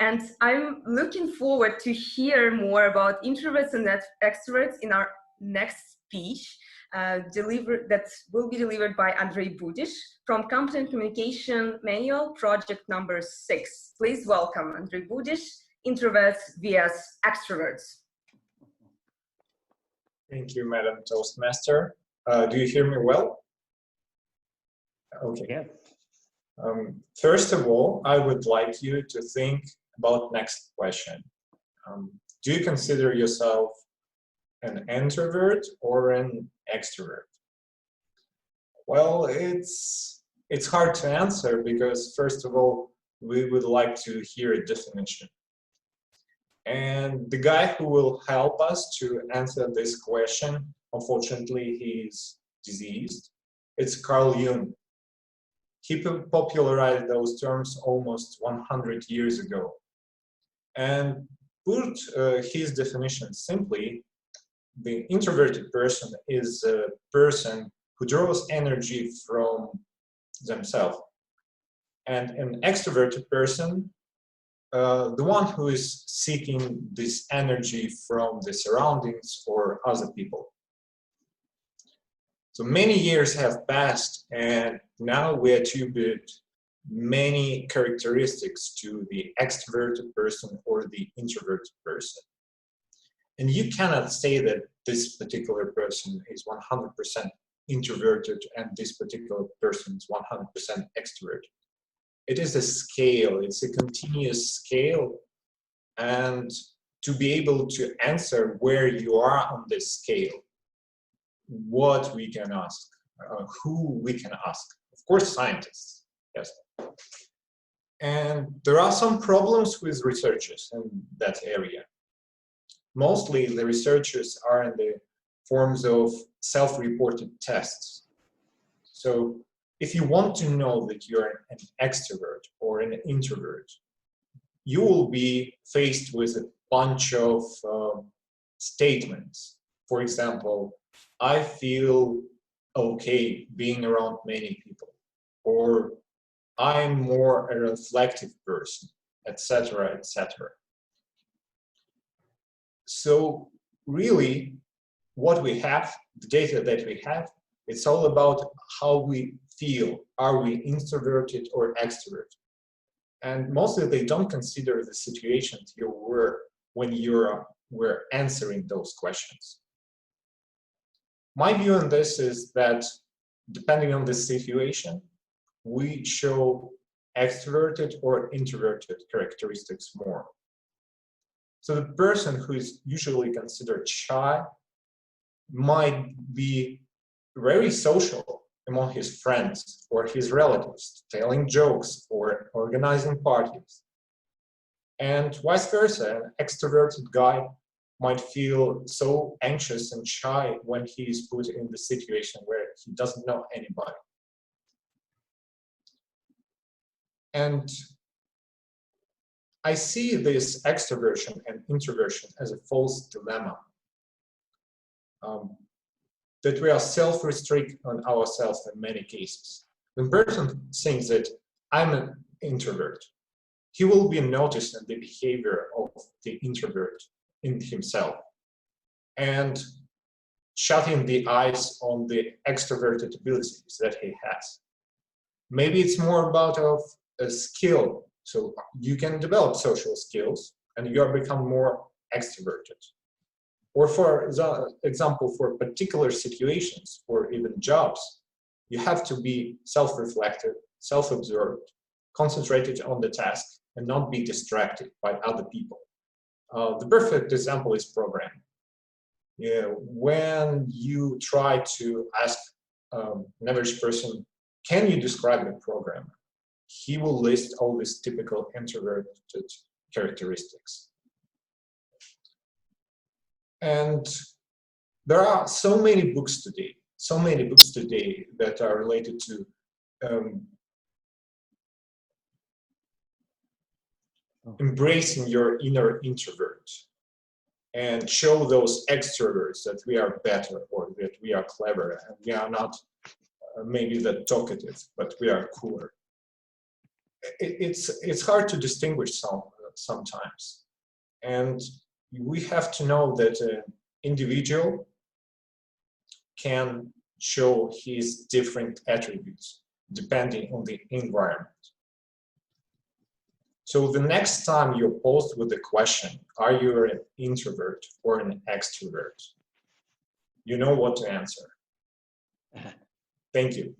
And I'm looking forward to hear more about introverts and extroverts in our next speech that will be delivered by Andrey Budish from Content Communication Manual, project number 6. Please welcome Andrey Budish, Introverts vs. Extroverts. Thank you, Madam Toastmaster. Do you hear me well? Okay. Yeah. First of all, I would like you to think about next question. Do you consider yourself an introvert or an extrovert? Well, it's hard to answer because, first of all, we would like to hear a definition. And the guy who will help us to answer this question, unfortunately, he's deceased. It's Carl Jung. He popularized those terms almost 100 years ago. And put his definition simply, the introverted person is a person who draws energy from themselves. And an extroverted person, the one who is seeking this energy from the surroundings or other people. So many years have passed, and now we attribute many characteristics to the extroverted person or the introverted person. And you cannot say that this particular person is 100% introverted and this particular person is 100% extroverted. It is a scale, it's a continuous scale, and to be able to answer where you are on this scale, what we can ask, who we can ask. Of course, scientists, yes. And there are some problems with researchers in that area. Mostly the researchers are in the forms of self-reported tests. So if you want to know that you're an extrovert or an introvert, you will be faced with a bunch of statements. For example, I feel okay being around many people, or I'm more a reflective person, etc., etc. So really, what we have, the data that we have, it's all about how we feel. Are we introverted or extroverted? And mostly they don't consider the situations you were when you were answering those questions. My view on this is that depending on the situation, we show extroverted or introverted characteristics more. So the person who is usually considered shy might be very social among his friends or his relatives, telling jokes or organizing parties. And vice versa, an extroverted guy might feel so anxious and shy when he is put in the situation where he doesn't know anybody. And I see this extroversion and introversion as a false dilemma. That we are self-restrict on ourselves in many cases. When a person thinks that I'm an introvert, he will be noticed in the behavior of the introvert in himself and shutting the eyes on the extroverted abilities that he has. Maybe it's more about a skill. So you can develop social skills and you are become more extroverted. Or for example, for particular situations or even jobs, you have to be self-reflective, self-absorbed, concentrated on the task and not be distracted by other people. The perfect example is programming. When you try to ask an average person, can you describe a programmer? He will list all these typical introverted characteristics. And there are so many books today that are related to embracing your inner introvert and show those extroverts that we are better or that we are clever and we are not maybe that talkative, but we are cooler. It's hard to distinguish sometimes. And we have to know that an individual can show his different attributes depending on the environment. So the next time you're posed with the question, are you an introvert or an extrovert? You know what to answer. Thank you.